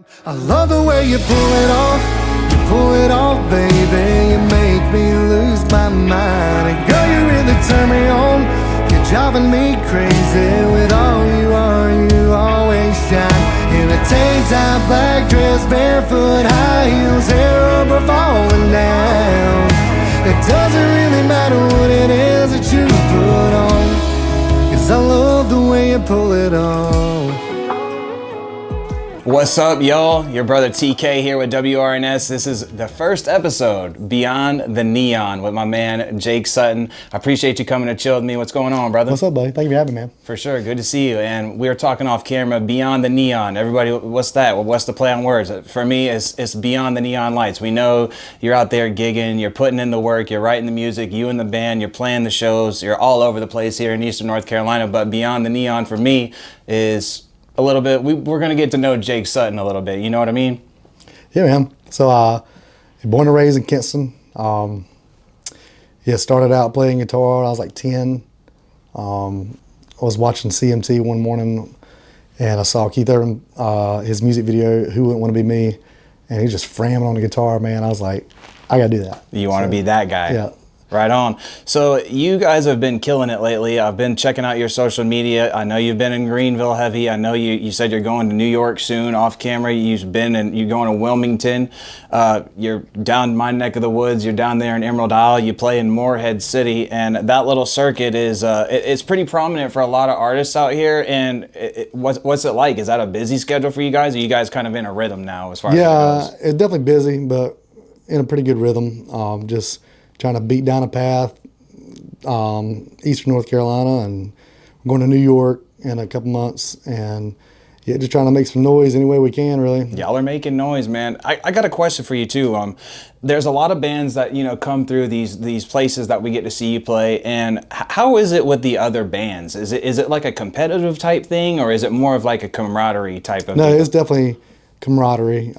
I love the way you pull it off, baby. You make me lose my mind. And girl, you really turn me on. You're driving me crazy with all you are. You always shine in a tank top, black dress, barefoot, high heels, hair over falling down. It doesn't really matter what it is that you put on, 'cause I love the way you pull it off. What's up, y'all? Your brother TK here with WRNS. This is the first episode, Beyond the Neon, with my man Jake Sutton. I appreciate you coming to chill with me. What's going on, brother? What's up, buddy? Thank you for having me, man. For sure. Good to see you. And we were talking off camera, Beyond the Neon. Everybody, what's that? Well, what's the play on words? For me, it's Beyond the Neon Lights. We know you're out there gigging, you're putting in the work, you're writing the music, you and the band, you're playing the shows, you're all over the place here in Eastern North Carolina. But Beyond the Neon for me is a little bit, we're going to get to know Jake Sutton a little bit. You know what I mean? Yeah, man. So, born and raised in Kinston. Started out playing guitar when I was like 10. I was watching CMT one morning and I saw Keith Urban, his music video, Who Wouldn't Want to Be Me? And he just framming on the guitar, man. I was like, I got to do that. You want to be that guy? Yeah. Right on. So you guys have been killing it lately. I've been checking out your social media. I know you've been in Greenville heavy. I know you said you're going to New York soon off camera. You've been and you're going to Wilmington. You're down my neck of the woods. You're down there in Emerald Isle. You play in Morehead City, and that little circuit is it's pretty prominent for a lot of artists out here. And what's it like? Is that a busy schedule for you guys? Or are you guys kind of in a rhythm now as far as it goes? It's definitely busy, but in a pretty good rhythm. Just trying to beat down a path, Eastern North Carolina, and I'm going to New York in a couple months, and yeah, just trying to make some noise any way we can, really. Y'all are making noise, man. I got a question for you too. There's a lot of bands that come through these places that we get to see you play, and how is it with the other bands? Is it like a competitive type thing, or is it more of like a camaraderie type of? No, thing? It's definitely camaraderie.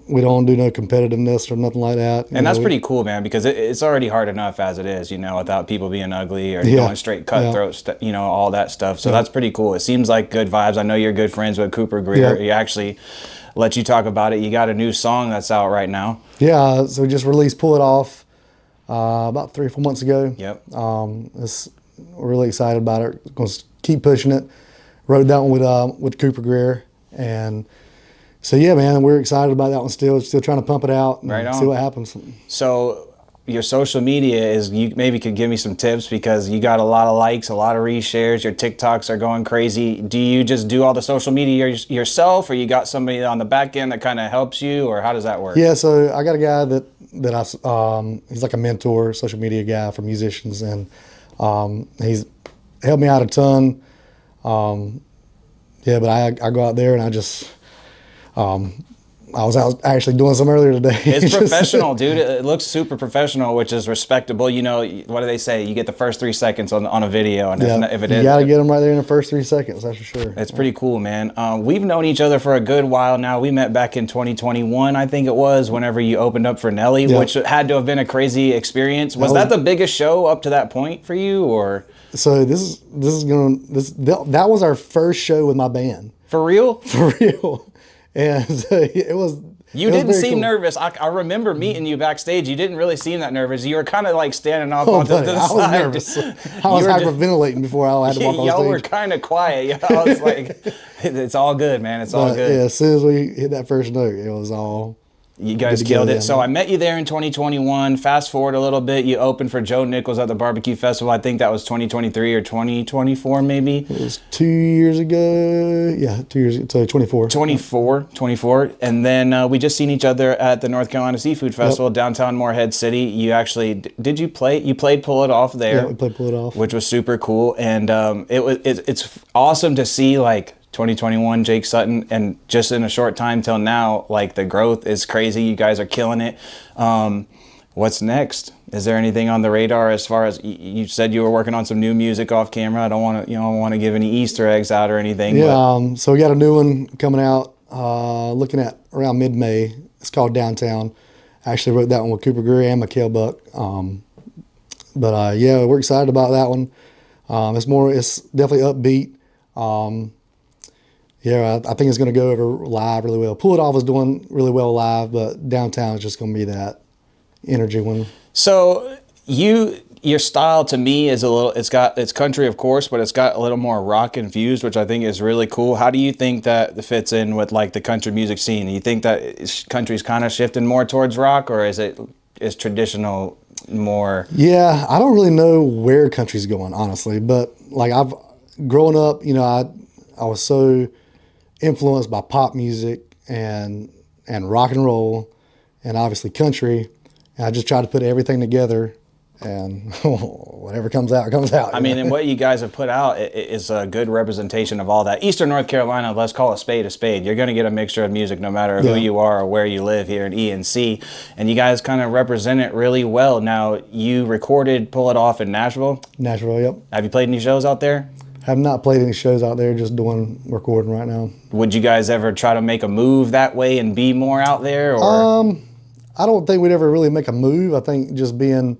We don't do no competitiveness or nothing like that. And that's pretty cool, man, because it's already hard enough as it is, without people being ugly or going straight cutthroat, all that stuff. So that's pretty cool. It seems like good vibes. I know you're good friends with Cooper Greer. He actually let you talk about it. You got a new song that's out right now. Yeah, so we just released Pull It Off about 3 or 4 months ago. Yep. We're really excited about it. Going to keep pushing it. Wrote that one with Cooper Greer, and so yeah, man, we're excited about that one still. Still trying to pump it out and see what happens. So your social media is, you maybe could give me some tips, because you got a lot of likes, a lot of reshares, your TikToks are going crazy. Do you just do all the social media yourself, or you got somebody on the back end that kind of helps you, or how does that work? Yeah, so I got a guy that he's like a mentor, social media guy for musicians, and he's helped me out a ton. But I go out there and I just I was out actually doing some earlier today. It's professional, dude. It looks super professional, which is respectable. What do they say? You get the first 3 seconds on a video, and if it is, you got to get them right there in the first 3 seconds. That's for sure. It's pretty cool, man. We've known each other for a good while now. We met back in 2021, I think it was, whenever you opened up for Nelly, which had to have been a crazy experience. Was that the biggest show up to that point for you, or? So that was our first show with my band. For real? For real. And so it was. You didn't seem nervous. I remember meeting you backstage. You didn't really seem that nervous. You were kind of like standing off on the side. I was nervous. I was hyperventilating before I had to walk on stage. Y'all were kind of quiet. I was like, it's all good, man. It's all good. Yeah, as soon as we hit that first note, it was all. You guys killed it. So I met you there in 2021. Fast forward a little bit, you opened for Joe Nichols at the Barbecue Festival. I think that was 2023 or 2024 maybe. It was 2 years ago. Yeah, 2 years ago. So 24. 24. And then we just seen each other at the North Carolina Seafood Festival, downtown Morehead City. You actually, did you play? You played Pull It Off there. Yeah, we played Pull It Off. Which was super cool. And it's awesome to see, like, 2021 Jake Sutton, and just in a short time till now, like, the growth is crazy. You guys are killing it. What's next? Is there anything on the radar as far as, you said you were working on some new music off camera? I don't want to give any Easter eggs out or anything. Yeah, so we got a new one coming out, looking at around mid-May. It's called Downtown. I actually wrote that one with Cooper Greer and Mikhail Buck. We're excited about that one. It's definitely upbeat. Yeah, I think it's going to go over live really well. Pull It Off is doing really well live, but downtown is just going to be that energy one. So your style to me is it's country, of course, but it's got a little more rock infused, which I think is really cool. How do you think that fits in with like the country music scene? Do you think that country's kind of shifting more towards rock, or is traditional more? Yeah, I don't really know where country's going, honestly, but like I've grown up, I was so influenced by pop music and rock and roll and obviously country. And I just try to put everything together, and whatever comes out, comes out. I mean, and what you guys have put out is a good representation of all that. Eastern North Carolina, let's call a spade a spade. You're going to get a mixture of music no matter who you are or where you live here in ENC. And you guys kind of represent it really well. Now, you recorded Pull It Off in Nashville. Nashville, yep. Have you played any shows out there? Have not played any shows out there, just doing recording right now. Would you guys ever try to make a move that way and be more out there? Or? I don't think we'd ever really make a move. I think just being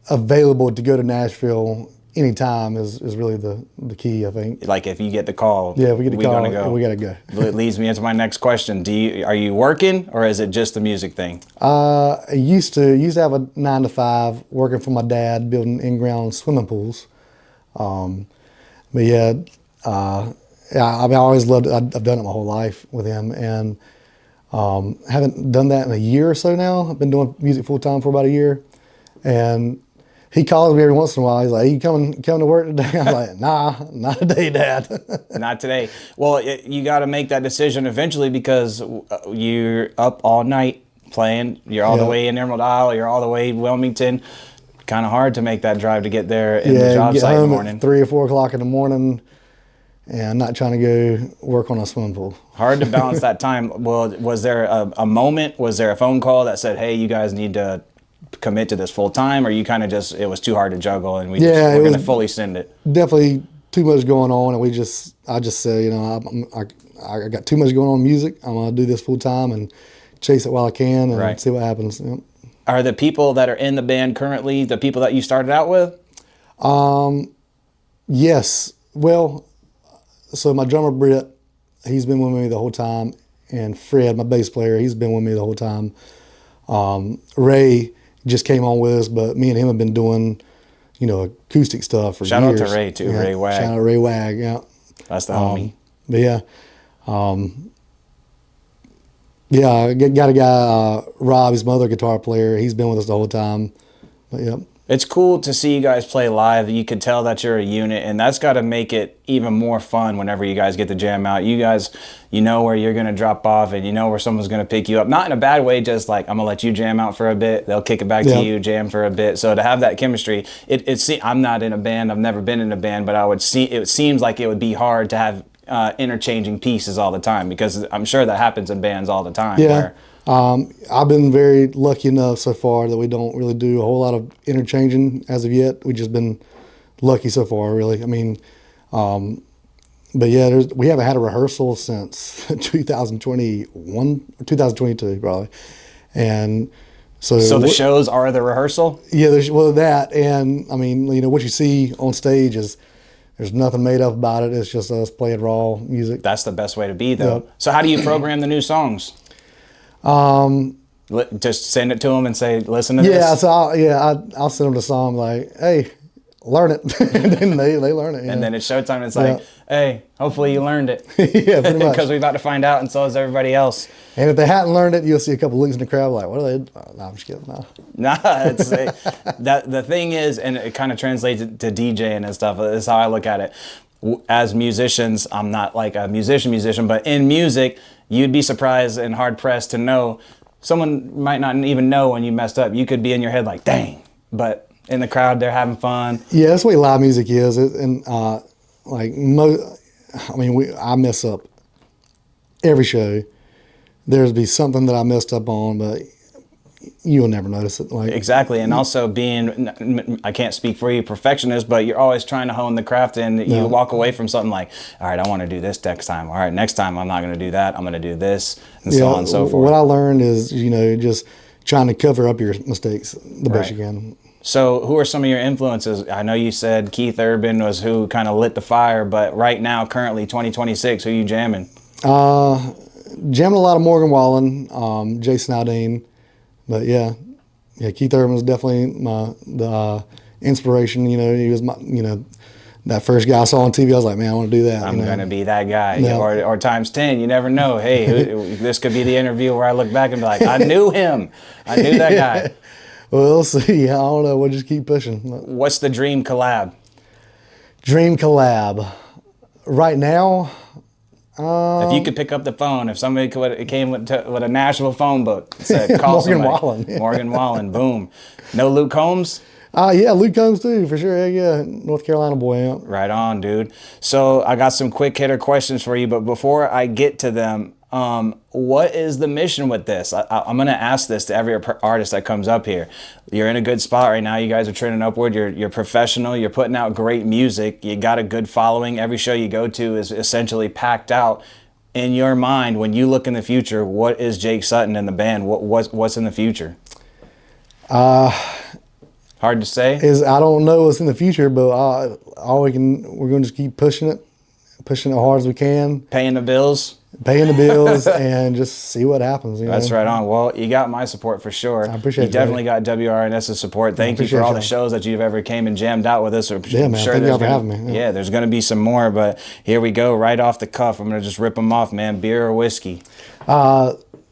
available to go to Nashville anytime is really the key, I think. Like if you get the call, yeah, if we get the call, go. we got to go. It leads me into my next question. Are you working, or is it just the music thing? I used to have a 9 to 5 working for my dad building in-ground swimming pools. But yeah, I mean, I always loved it. I've done it my whole life with him, and haven't done that in a year or so now. I've been doing music full time for about a year, and he calls me every once in a while. He's like, "Hey, you coming to work today?" I'm like, "Nah, not today, Dad." Not today. Well, you got to make that decision eventually, because you're up all night playing. You're all the way in Emerald Isle. You're all the way in Wilmington. Kind of hard to make that drive to get there in the job site in the morning. At 3 or 4 o'clock in the morning, and not trying to go work on a swimming pool. Hard to balance that time. Well, was there a moment? Was there a phone call that said, "Hey, you guys need to commit to this full time," or you kind of just, it was too hard to juggle and we're going to fully send it? Definitely too much going on, and I just said, I got too much going on in music. I'm gonna do this full time and chase it while I can and see what happens. Yep. Are the people that are in the band currently the people that you started out with? Yes. Well, so my drummer Britt, he's been with me the whole time, and Fred, my bass player, he's been with me the whole time. Ray just came on with us, but me and him have been doing, acoustic stuff for years. Shout out to Ray too, yeah, Ray Wag. Shout out to Ray Wag, yeah. That's the homie. But yeah, yeah, I got a guy, Rob, he's my other guitar player. He's been with us the whole time. But yeah. It's cool to see you guys play live. You can tell that you're a unit, and that's got to make it even more fun whenever you guys get to jam out. You guys, you know where you're going to drop off, and you know where someone's going to pick you up. Not in a bad way, just like, I'm going to let you jam out for a bit. They'll kick it back to you, jam for a bit. So to have that chemistry, I'm not in a band. I've never been in a band, but it seems like it would be hard to have interchanging pieces all the time, because I'm sure that happens in bands all the time. Yeah. I've been very lucky enough so far that we don't really do a whole lot of interchanging as of yet. We've just been lucky so far, really. I mean, but yeah, we haven't had a rehearsal since 2021, 2022 probably. And so the shows are the rehearsal? Yeah, that, and I mean, what you see on stage is, there's nothing made up about it. It's just us playing raw music. That's the best way to be, though. Yep. So how do you program the new songs? Just send it to them and say, "Listen to this." Yeah, so I'll send them the song like, "Hey, learn it," and then they learn it. And then it's showtime. It's like, "Hey, hopefully you learned it." Yeah, pretty much. Because we're about to find out, and so is everybody else. And if they hadn't learned it, you'll see a couple looks in the crowd like, "What are they?" Oh, no, I'm just kidding. No. Nah, the thing is, and it kind of translates to DJing and stuff. This is how I look at it. As musicians, I'm not like a musician, but in music, you'd be surprised and hard pressed to know someone might not even know when you messed up. You could be in your head like, "Dang," but in the crowd, they're having fun. Yeah, that's the way live music is. And I mess up every show. There's be something that I messed up on, but you'll never notice it. Exactly, and also being, I can't speak for you, perfectionist, but you're always trying to hone the craft, and you walk away from something like, all right, I want to do this next time. All right, next time I'm not going to do that. I'm going to do this, and so on and so forth. What I learned is, just trying to cover up your mistakes the best you can. So who are some of your influences? I know you said Keith Urban was who kind of lit the fire, but right now, currently 2026, who you jamming? Jamming a lot of Morgan Wallen, Jason Aldean, but yeah, Keith Urban was definitely the inspiration. You know, he was that first guy I saw on TV. I was like, man, I want to do that. I'm gonna be that guy, Yeah. or times 10. You never know. Hey, this could be the interview where I look back and be like, I knew him. I knew that guy. Well, we'll see. I don't know. We'll just keep pushing. What's the dream collab? Dream collab. Right now, If you could pick up the phone, if somebody came with a Nashville phone book, said call Morgan somebody. Wallen, yeah. Morgan Wallen, boom. No Luke Combs? yeah, Luke Combs too, for sure. Yeah, North Carolina boy. Yeah. Right on, dude. So I got some quick hitter questions for you, but before I get to them, what is the mission with this? I'm going to ask this to every artist that comes up here. You're in a good spot right now. You guys are trending upward. You're professional. You're putting out great music. You got a good following. Every show you go to is essentially packed out. In your mind, when you look in the future, what is Jake Sutton and the band? What's in the future? Hard to say. I don't know what's in the future, but we're going to just keep pushing it as hard as we can, Paying the bills. paying the bills, and just see what happens. That's right on. Well, you got my support for sure. I appreciate you. it, Definitely got WRNS's support. Thank you for all the shows that you've ever came and jammed out with us. Yeah, man. Thank you for having me. Yeah, there's going to be some more, but here we go, right off the cuff. I'm going to just rip them off, man. Beer or whiskey?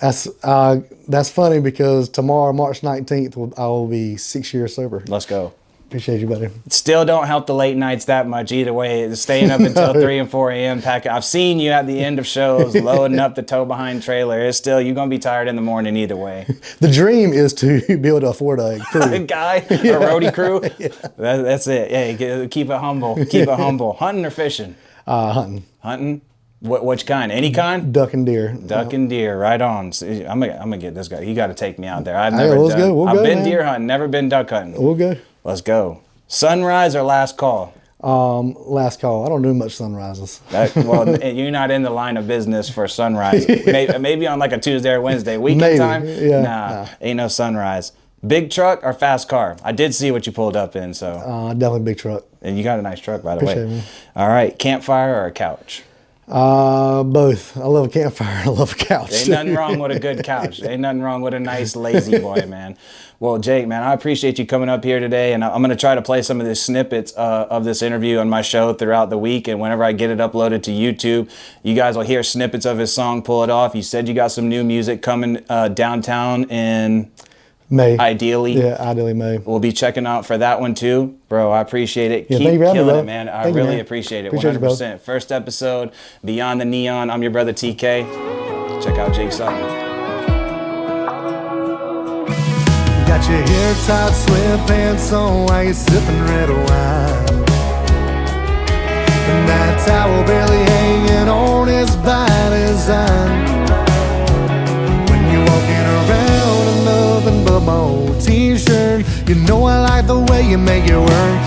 That's funny because tomorrow, March 19th, I will be 6 years sober. Let's go. Appreciate you, buddy. Still don't help the late nights that much either way. Staying up until 3 and 4 a.m. packing. I've seen you at the end of shows loading up the tow behind trailer. It's still, you're going to be tired in the morning either way. The dream is to be able to afford a crew. A guy, a roadie crew. Yeah. That's it. Hey, keep it humble. Keep it humble. Hunting or fishing? Hunting. Hunting? Which kind? Any kind? Duck and deer. Duck and deer, right on. See, I'm gonna get this guy. You got to take me out there. I've Hey, never let's done. go. We'll I've go, been man. deer hunting, never been duck hunting. We'll go. Let's go. Sunrise or last call? Last call. I don't do much sunrises. Well, you're not in the line of business for sunrise. Maybe on like a Tuesday or Wednesday weekend Maybe, time. yeah. Nah, ain't no sunrise. Big truck or fast car? I did see what you pulled up in, so. Definitely big truck. And you got a nice truck, by the Appreciate way. it, man. All right, campfire or a couch? Both. I love a campfire. I love a couch. Ain't nothing wrong with a good couch. Ain't nothing wrong with a nice lazy boy, man. Well, Jake, man, I appreciate you coming up here today, and I'm going to try to play some of the snippets of this interview on my show throughout the week, and whenever I get it uploaded to YouTube, you guys will hear snippets of his song, Pull It Off. You said you got some new music coming downtown in May. Ideally. Yeah, ideally May. We'll be checking out for that one too. Bro, I appreciate it. Yeah, Keep thank you for having me, killing it, bro. man. I Thank you, really man. appreciate it. Appreciate you, bro. 100%. First episode, Beyond the Neon. I'm your brother TK. Check out Jake Sutton. Got your hair tied, sweatpants on while you're sipping red wine. And that towel barely hanging on is by design. When you're walking around in nothing but my old t-shirt, you know I like the way you make it work.